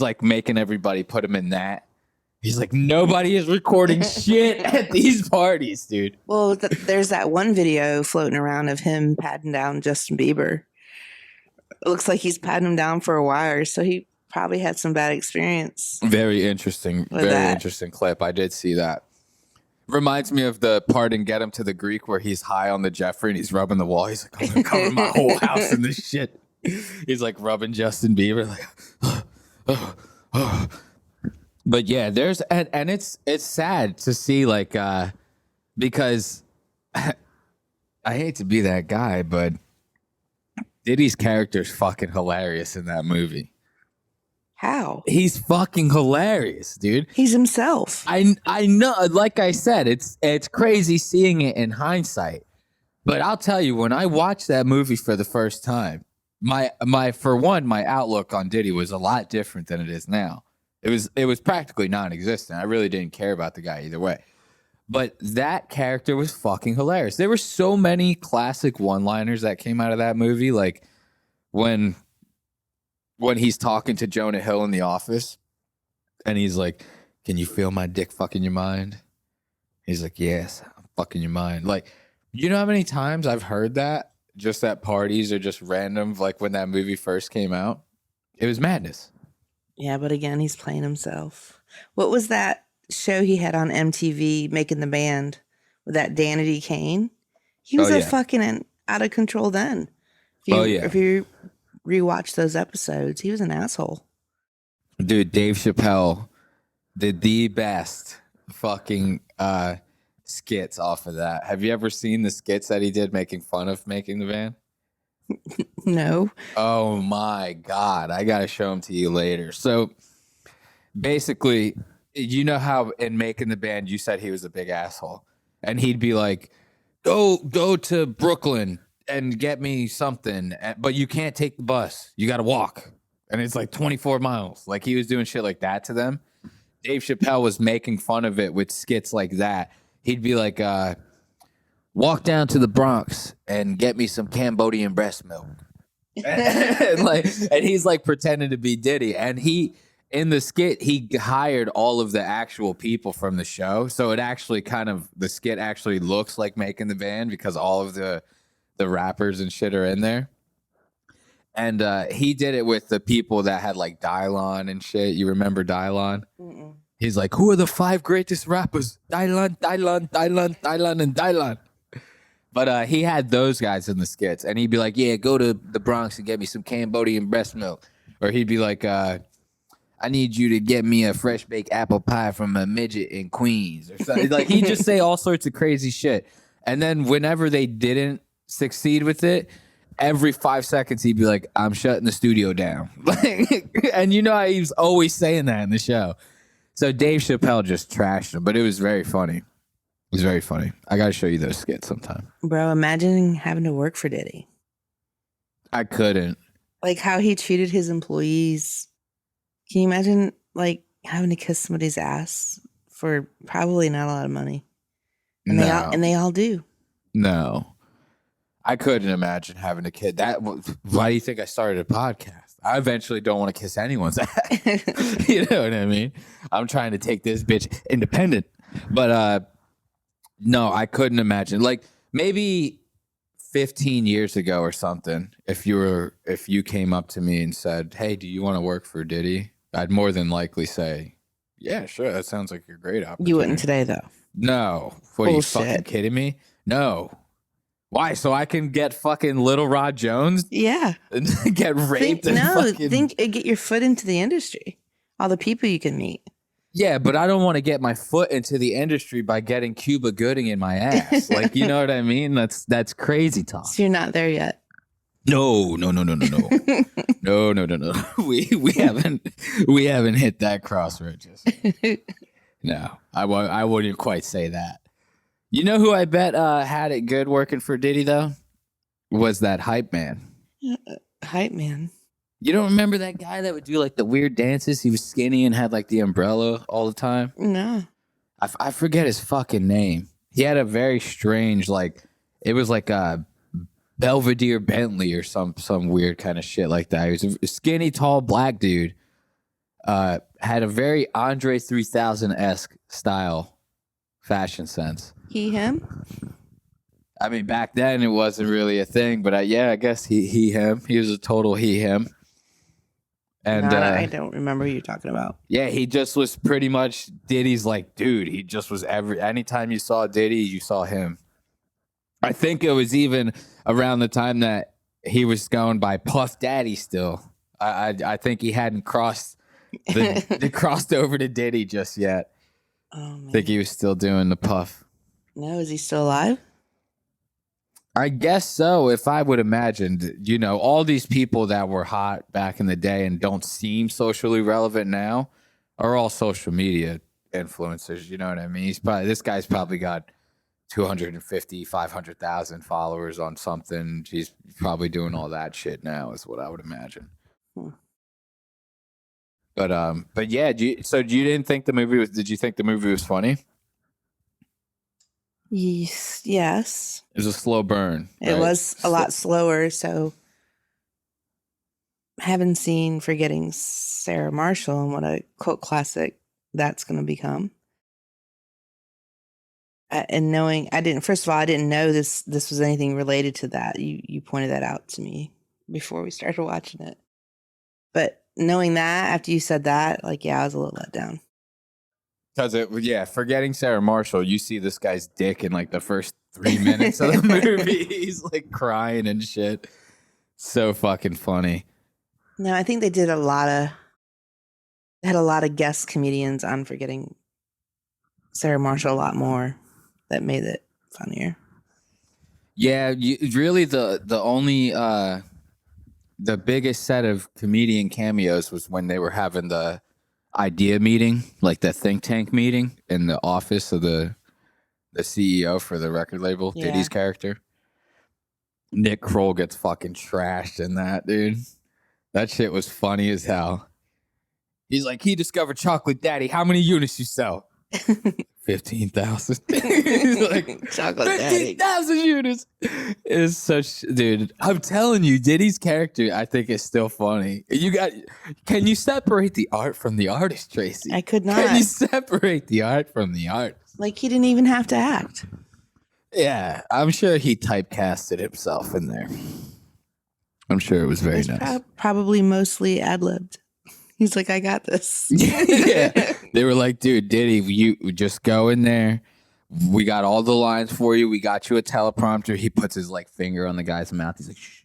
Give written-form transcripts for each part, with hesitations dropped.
he's like making everybody put him in that. He's like, nobody is recording shit at these parties, dude. Well, there's that one video floating around of him patting down Justin Bieber. It looks like he's patting him down for a wire, so he probably had some bad experience. Very interesting. Very interesting clip. I did see that. Reminds me of the part in Get Him to the Greek where he's high on the Jeffrey and he's rubbing the wall. He's like, I'm gonna cover my whole house in this shit. He's like rubbing Justin Bieber, like, But yeah, there's and it's sad to see, like, because I hate to be that guy, but Diddy's character is fucking hilarious in that movie. How? He's fucking hilarious, dude. He's himself. I know, like I said, it's crazy seeing it in hindsight. But I'll tell you, when I watched that movie for the first time, my outlook on Diddy was a lot different than it is now. It was practically non-existent. I really didn't care about the guy either way. But that character was fucking hilarious. There were so many classic one-liners that came out of that movie, like when he's talking to Jonah Hill in the office and he's like, can you feel my dick fucking your mind? He's like, yes, I'm fucking your mind. Like, you know how many times I've heard that just at parties or just random, like when that movie first came out? It was madness. Yeah, but again, he's playing himself. What was that show he had on MTV, Making the Band, with that Danity Kane? He was fucking out of control then. If you rewatch those episodes, he was an asshole. Dude, Dave Chappelle did the best fucking skits off of that. Have you ever seen the skits that he did making fun of Making the Band? No. Oh my God. I got to show them to you later. So basically, you know how in Making the Band, you said he was a big asshole, and he'd be like, go to Brooklyn and get me something, but you can't take the bus. You got to walk. And it's like 24 miles. Like, he was doing shit like that to them. Dave Chappelle was making fun of it with skits like that. He'd be like, walk down to the Bronx and get me some Cambodian breast milk. and he's like pretending to be Diddy. And in the skit, he hired all of the actual people from the show. So it actually the skit actually looks like Making the Band because all of the rappers and shit are in there. And he did it with the people that had like Dylon and shit. You remember Dylon? Mm-mm. He's like, who are the 5 greatest rappers? Dylon, and Dylon. But he had those guys in the skits. And he'd be like, yeah, go to the Bronx and get me some Cambodian breast milk. Or he'd be like, I need you to get me a fresh baked apple pie from a midget in Queens. Or something. Like, he'd just say all sorts of crazy shit. And then whenever they didn't succeed with it, every 5 seconds he'd be like, I'm shutting the studio down. And you know how he was always saying that in the show. So Dave Chappelle just trashed him, but it was very funny. It was very funny. I got to show you those skits sometime. Bro, imagine having to work for Diddy. I couldn't. Like how he treated his employees. Can you imagine like having to kiss somebody's ass for probably not a lot of money? And they all do. No. I couldn't imagine having a kid. Why do you think I started a podcast? I eventually don't want to kiss anyone's ass. You know what I mean? I'm trying to take this bitch independent. But no, I couldn't imagine. Like maybe 15 years ago or something, if you came up to me and said, hey, do you want to work for Diddy? I'd more than likely say, yeah, sure. That sounds like a great opportunity. You wouldn't today, though. No. What, are you fucking kidding me? No. Why? So I can get fucking Little Rod Jones? Yeah. And get raped? Get your foot into the industry. All the people you can meet. Yeah, but I don't want to get my foot into the industry by getting Cuba Gooding in my ass. Like, you know what I mean? That's crazy talk. So you're not there yet. No. No. We haven't hit that crossroads. No, I wouldn't quite say that. You know who I bet had it good working for Diddy, though? Was that Hype Man. Hype Man. You don't remember that guy that would do like the weird dances? He was skinny and had like the umbrella all the time. No. I forget his fucking name. He had a very strange, like, it was like a Belvedere Bentley or some weird kind of shit like that. He was a skinny, tall, black dude. had a very Andre 3000-esque style fashion sense. He, him? I mean, back then it wasn't really a thing, but I guess he, him. He was a total he, him. And No, I don't remember who you're talking about. Yeah, he just was pretty much Diddy's like, dude. He just was anytime you saw Diddy, you saw him. I think it was even around the time that he was going by Puff Daddy still. I think he hadn't crossed crossed over to Diddy just yet. Oh, man. I think he was still doing the Puff. No, is he still alive? I guess so. If I would imagine, you know, all these people that were hot back in the day and don't seem socially relevant now are all social media influencers. You know what I mean? This guy's probably got 250, 500,000 followers on something. He's probably doing all that shit now is what I would imagine. But yeah, so you didn't think the movie did you think the movie was funny? Yes. It was a slow burn. It was a lot slower. So, haven't seen Forgetting Sarah Marshall and what a cult classic that's going to become. And knowing, first of all, I didn't know this was anything related to that. You pointed that out to me before we started watching it. But knowing that, after you said that, like, yeah, I was a little let down. Because Forgetting Sarah Marshall, you see this guy's dick in like the first 3 minutes of the movie. He's like crying and shit. So fucking funny. No, I think they had a lot of guest comedians on Forgetting Sarah Marshall a lot more. That made it funnier. Yeah, really the only the biggest set of comedian cameos was when they were having the idea meeting, like the think tank meeting in the office of the CEO for the record label, yeah. Diddy's character. Nick Kroll gets fucking trashed in that, dude. That shit was funny as hell. He's like, he discovered Chocolate Daddy. How many units you sell? 15,000. He's like, Chocolate 15,000 units. It's such, dude. I'm telling you, Diddy's character, I think, is still funny. Can you separate the art from the artist, Tracy? I could not. Can you separate the art from the artist? Like, he didn't even have to act. Yeah, I'm sure he typecasted himself in there. I'm sure it was very nice. Probably mostly ad-libbed. He's like, I got this. Yeah. They were like, dude, Diddy, you just go in there. We got all the lines for you. We got you a teleprompter. He puts his like finger on the guy's mouth. He's like, shh.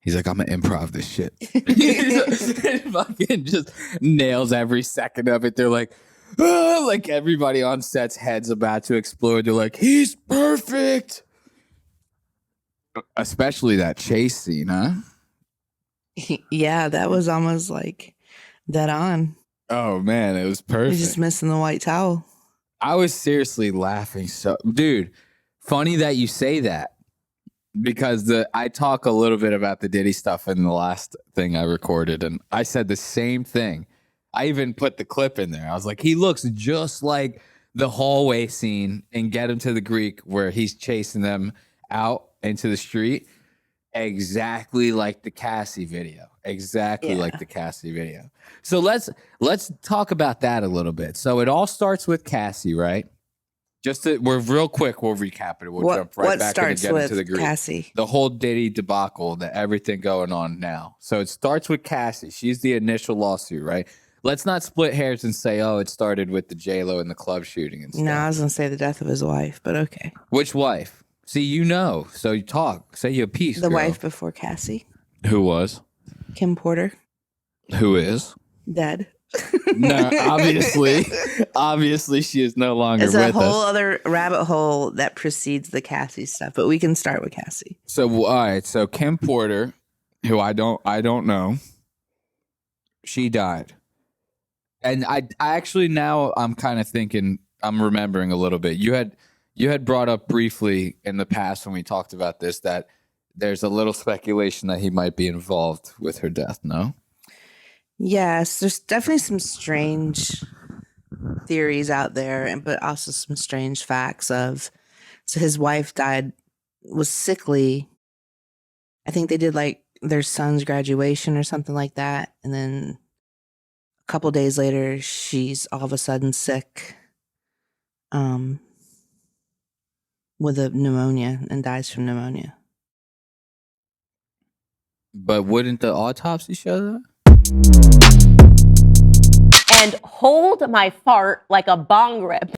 He's like, I'm gonna improv this shit. He fucking just nails every second of it. They're like, oh, like everybody on set's head's about to explode. They're like, he's perfect. Especially that chase scene, huh? Yeah, that was almost like dead on. Oh man, it was perfect. He's just missing the white towel. I was seriously laughing. So, dude, funny that you say that because I talk a little bit about the Diddy stuff in the last thing I recorded, and I said the same thing. I even put the clip in there. I was like, he looks just like the hallway scene in Get Him to the Greek where he's chasing them out into the street. Exactly like the Cassie video. Exactly like the Cassie video. So let's talk about that a little bit. So it all starts with Cassie, right? We're real quick. We'll recap it. We'll jump right back and get into the Greek. Cassie? The whole Diddy debacle, everything going on now. So it starts with Cassie. She's the initial lawsuit, right? Let's not split hairs and say, oh, it started with the J-Lo and the club shooting and stuff. No, I was gonna say the death of his wife, but okay. Which wife? See, you know, so you talk. Say your piece, The girl. wife before Cassie. Who was? Kim Porter. Who is? Dead. No, obviously she is no longer with us. It's a whole other rabbit hole that precedes the Cassie stuff, but we can start with Cassie. So, all right. So Kim Porter, who I don't know, she died. And I actually now I'm kind of thinking, I'm remembering a little bit. You had brought up briefly in the past when we talked about this that there's a little speculation that he might be involved with her death, no? Yes, there's definitely some strange theories out there, but also some strange facts so his wife was sickly. I think they did like their son's graduation or something like that. And then A couple days later, she's all of a sudden sick with a pneumonia and dies from pneumonia. But wouldn't the autopsy show that? And hold my fart like a bong rip.